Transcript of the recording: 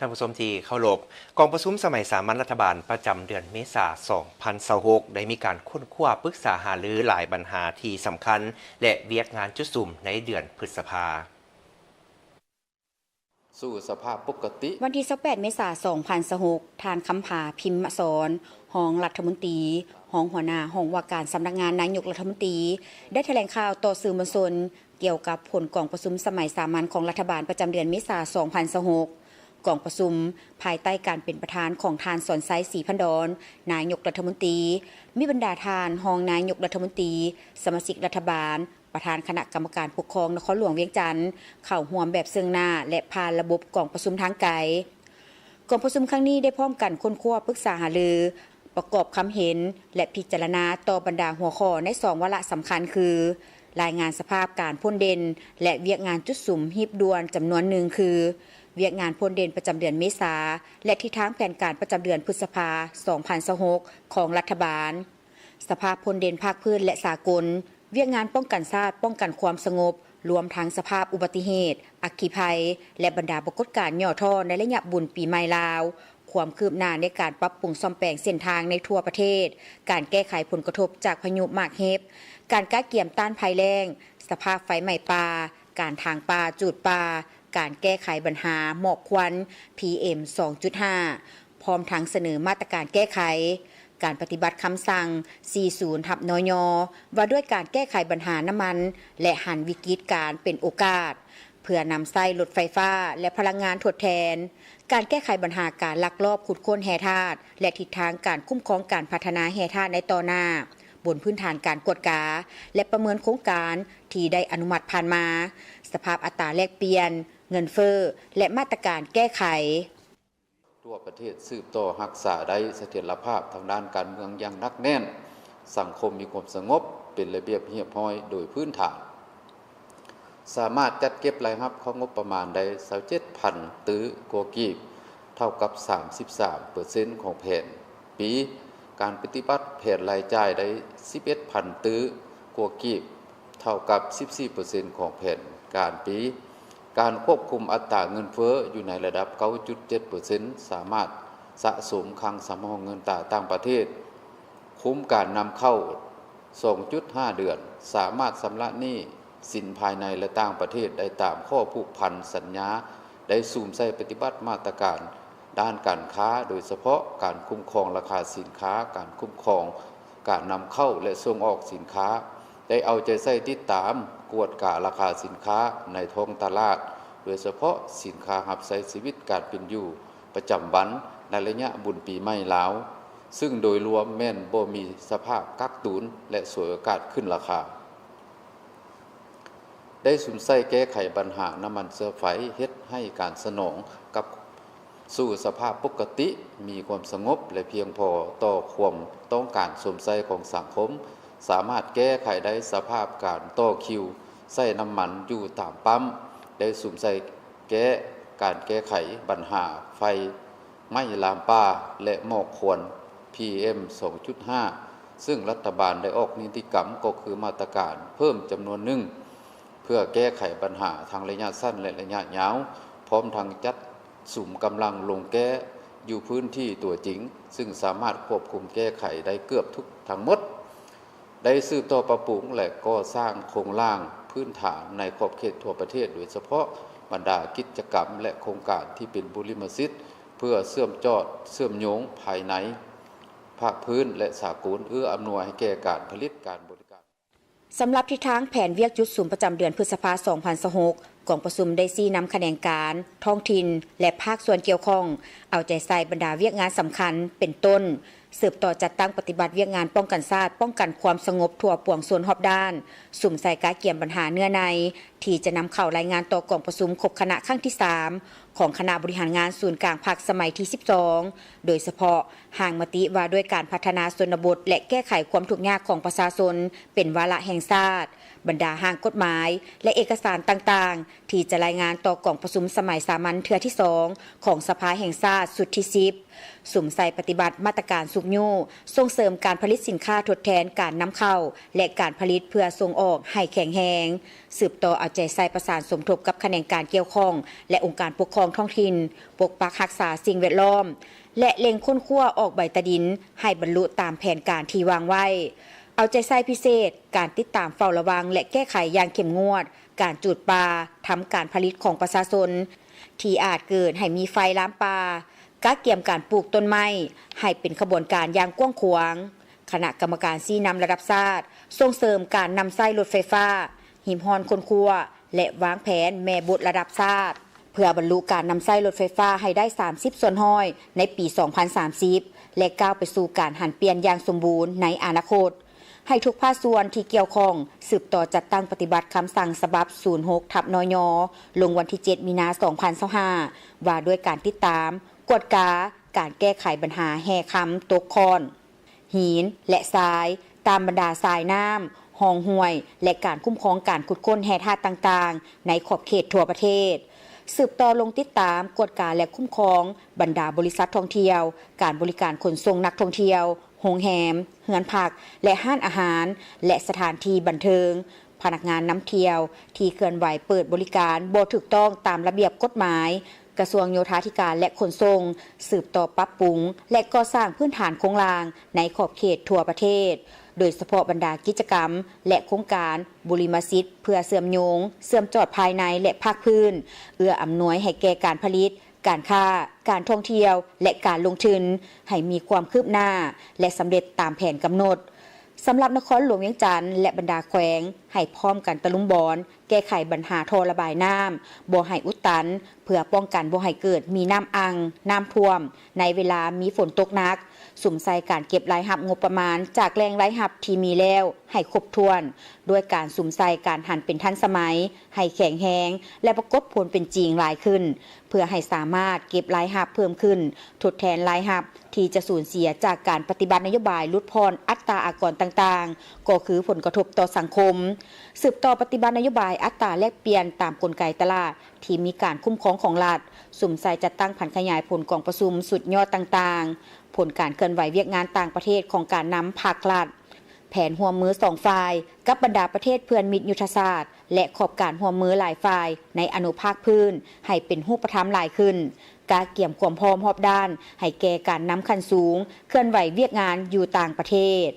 ท่านผู้ชมที่เคารพกองประชุมสมัยสามัญรัฐบาลประจำเดือนเมษายน 2026 ได้มีการค้นคว้าปรึกษาหารือหลายปัญหาที่สำคัญและเวียกงานจุดสุ่มในเดือนพฤษภาสู่สภาพปกติวันที่ 28 เมษายน 2026 ทานคำผาพิมพ์สอนหองรัฐมนตรีหองหัวหน้าหองว่าการสำนักงานนายกรัฐมนตรีได้แถลงข่าวต่อสื่อมวลชนเกี่ยวกับผลกองประชุมสมัยสามัญของรัฐบาลประจำเดือนเมษายน 2026 กองประชุมภายใต้การเป็นประธานของทานสอนไซศรีพันดรนายกรัฐมนตรีมีบรรดาทานรองนายกรัฐมนตรีสมาชิกรัฐบาลประธานคณะกรรมการปกครองนครหลวงเวียงจันทร์เข้าร่วมแบบเชิงหน้าและผ่านระบบกองประชุมทางไกลกองประชุมครั้งนี้ได้พร้อมกันค้นคว้าปรึกษาหารือประกอบคำเห็นและพิจารณาต่อบรรดาหัวข้อใน2วาระสำคัญคือรายงานสภาพการพ้นเด่นและเวียกงานจุดสุ่มหีบด่วนจำนวนหนึ่งคือเวียกงานพ้นเด่นประจำเดือนเมษาและทิศทางแผนการประจำเดือนพฤษภา 2026 ของรัฐบาลสภาพพ้นเด่นภาคพื้นและสากลเวียกงานป้องกันชาติป้องกันความสงบรวมทั้งสภาพอุบัติเหตุอัคคีภัยและบรรดาปรากฏการณ์ย่อท่อในระยะบุญปีใหม่ลาวความคืบหน้าในการปรับปรุงซ่อมแปลงเส้นทางในทั่วประเทศการแก้ไขผลกระทบจากพายุหมากเฮบการก้าเกี่ยมต้านภัยแล้งสภาพไฟไหม้ป่าการทางป่าจูดป่าการแก้ไขปัญหาหมอกควัน PM 2.5 พร้อมทั้งเสนอมาตรการแก้ไขการปฏิบัติคำสั่ง 40/นย.ว่าด้วยการแก้ไขปัญหาน้ำมันและหันวิกฤตการเป็นโอกาสเพื่อนำใช้รถไฟฟ้าและพลังงานทดแทนการแก้ไขปัญหาการลักลอบขุดค้นแร่ธาตุและทิศทางการคุ้มครองการพัฒนาแร่ธาตุในต่อหน้าบนพื้นฐานการกวดกาและประเมินโครงการที่ได้อนุมัติผ่านมาสภาพอัตราแลกเปลี่ยนเงินเฟ้อและมาตรการแก้ไขทั่วประเทศสืบต่อรักษาได้เสถียรภาพทางด้านการเมืองอย่างหนักแน่นสังคมมีความสงบเป็นระเบียบเรียบร้อยโดยพื้นฐานสามารถจัดเก็บรายรับของงบประมาณได้ 27,000 ตื้อกว่ากีบเท่ากับ 33% ของแผนปีการปฏิบัติแผนรายจ่ายได้ 11,000 ตื้อกว่ากีบเท่ากับ 14% ของแผนการปีการควบคุมอัตราเงินเฟ้ออยู่ในระดับ 9.7% สามารถสะสมคลังสำรองเงินตราต่างประเทศคุ้มการนำเข้า 2.5 เดือนสามารถชำระหนี้สินภายในและต่างประเทศได้ตามข้อผูกพันสัญญาได้สูมใส่ปฏิบัติมาตรการด้านการค้าโดยเฉพาะการคุ้มครองราคาสินค้าการคุ้มครองการนำเข้าและส่งออกสินค้าได้เอาใจใส่ติดตามกวดกะราคาสินค้าในท้องตลาดโดยเฉพาะสินค้าหับใช้ชีวิตการเป็นอยู่ประจำวันในระยะบุญปีใหม่ลาวซึ่งโดยรวมแม่นบ่มีสภาพกักตุนและสวยโอกาสขึ้นราคาได้สุมใส่แก้ไขปัญหาน้ำมันเชื้อไฟเฮ็ดให้การสนองกับสู่สภาพปกติมีความสงบและเพียงพอต่อความต้องการสวมใส่ของสังคมสามารถแก้ไขได้สภาพการต่อคิวใส่น้ำมันอยู่ตามปั๊มได้สุมใส่การแก้ไขปัญหาไฟไหม้ลามป่าและหมอกควัน PM 2.5 ซึ่งรัฐบาลได้ออกนิติกรรมก็คือมาตรการเพิ่มจำนวนหนึ่งเพื่อแก้ไขปัญหาทางระยะสั้นและระยะยาวพร้อมทางจัดสุ่มกำลังลงแก้อยู่พื้นที่ตัวจริงซึ่งสามารถควบคุมแก้ไขได้เกือบทุกทั้งหมดได้สืบต่อปรับปรุงและก่อสร้างโครงร่างพื้นฐานในขอบเขตทั่วประเทศโดยเฉพาะบรรดากิจกรรมและโครงการที่เป็นบุริมสิทธิ์เพื่อเชื่อมโยงภายในภาคพื้นและสากลเอื้ออำนวยให้แก่การผลิตการบริการสำหรับทิศทางแผนเวียกจุดสุ่มประจำเดือนพฤษภาคม 2026 กองประชุมได้ชี้นำแขนงการท้องถิ่นและภาคส่วนเกี่ยวข้องเอาใจใส่บรรดาเวียกงานสำคัญเป็นต้นสืบต่อจัดตั้งปฏิบัติเวียกงานป้องกันชาติป้องกันความสงบทั่วปวงส่วนรอบด้านสุ่มใส่การเกี่ยมปัญหาเนื้อในที่จะนำเข้ารายงานต่อกองประชุมครบคณะครั้งที่ 3 ของคณะบริหารงานศูนย์กลางภาคสมัยที่ 12 โดยเฉพาะห่างมติว่าด้วยการพัฒนาชนบทและแก้ไขความทุกข์ยากของประชาชนเป็นวาระแห่งชาติ บรรดาห้างกฎหมายและเอกสารต่างๆที่จะรายงานต่อกองประชุมสมัยสามัญเทื่อที่2ของสภาแห่งชาติสุดที่10สุ่มใส่ปฏิบัติมาตรการสุกยู่ส่งเสริมการผลิตสินค้าทดแทนการนำเข้าและการผลิตเพื่อส่งออกให้แข็งแรงสืบต่อเอาใจใส่ประสานสมทบกับแขนงการเกี่ยวข้องและองค์การปกครองท้องถิ่นปกปักรักษาสิ่งแวดล้อมและเล็งค้นคว้าออกใบตะดินให้บรรลุตามแผนการที่วางไว้เอาใจใส่พิเศษการติดตามเฝ้าระวังและแก้ไขอย่างเข้มงวดการจูดปลาทำการผลิตของประชาชนที่อาจเกิดให้มีไฟล้ามปลาการเกี่ยมการปลูกต้นไม้ให้เป็นขบวนการอย่างกว้างขวางคณะกรรมการชี้นำระดับชาติส่งเสริมการนำไส้รถไฟฟ้าหิมฮอนคนครัวและวางแผนแม่บทระดับชาติเพื่อบรรลุการนำไส้รถไฟฟ้าให้ได้30ส่วนห้อยในปี2030และก้าวไปสู่การหันเปลี่ยนอย่างสมบูรณ์ในอนาคตให้ทุกภาคส่วนที่เกี่ยวข้องสืบต่อจัดตั้งปฏิบัติคำสั่งฉบับ 06/นย.ลงวันที่ 7 มีนาคม 2025ว่าด้วยการติดตามกวดกาการแก้ไขปัญหาแห่คำตกคอนหินและทรายตามบรรดาทรายน้ำห้องห้วยและการคุ้มครองการขุดค้นแห่ธาตุต่างๆในขอบเขตทั่วประเทศสืบต่อลงติดตามกวดกาและคุ้มครองบรรดาบริษัทท่องเที่ยวการบริการขนส่งนักท่องเที่ยวโรงแรมเฮือนพักและห้านอาหารและสถานที่บันเทิงพนักงานนำเที่ยวที่เคลื่อนไหวเปิดบริการบ่ถูกต้องตามระเบียบกฎหมายกระทรวงโยธาธิการและขนส่งสืบต่อปรับปรุงและก่อสร้างพื้นฐานโครงสร้างในขอบเขตทั่วประเทศโดยเฉพาะบรรดากิจกรรมและโครงการบุริมสิทธิ์เพื่อเสื่อมโยงเสื่อมจอดภายในและภาคพื้นเอื้ออำนวยให้แก่การผลิตการค้าการท่องเที่ยวและการลงทุนให้มีความคืบหน้าและสำเร็จตามแผนกำหนดสำหรับนครหลวงเวียงจันทร์และบรรดาแขวงให้พร้อมกันตะลุมบอนแก้ไขปัญหาท่อระบายน้ำบ่ให้อุดตันเพื่อป้องกันบ่ให้เกิดมีน้ำอังน้ำท่วมในเวลามีฝนตกหนักสุ่มใส่การเก็บรายรับงบประมาณจากแหล่งรายรับที่มีแล้วให้ครบถ้วนด้วยการสุ่มใส่การหันเป็นทันสมัยให้แข็งแรงและปรากฏผลเป็นจริงหลายขึ้นเพื่อให้สามารถเก็บรายรับเพิ่มขึ้นทดแทนรายรับที่จะสูญเสียจากการปฏิบัตินโยบายลดพรอัตราอากรต่างๆก็คือผลกระทบต่อสังคมสืบต่อปฏิบัตินโยบายอัตราแลกเปลี่ยนตามกลไกตลาดที่มีการคุ้มครองของรัฐสุ่มใส่จัดตั้งผันขยายผลกองประชุมสุดยอดต่างๆผลการเคลื่อนไหวเวียกงานต่างประเทศของการนำภาครัฐแผนร่วมมือ2ฝ่ายกับบรรดาประเทศเพื่อนมิตรยุทธศาสตร์และขอบการร่วมมือหลายฝ่ายในอนุภาคพื้นให้เป็นรูปธรรมหลายขึ้นการเกี่ยมความพร้อมรอบด้านให้แก่การนำขั้นสูงเคลื่อนไหวเวียกงานอยู่ต่างประเทศ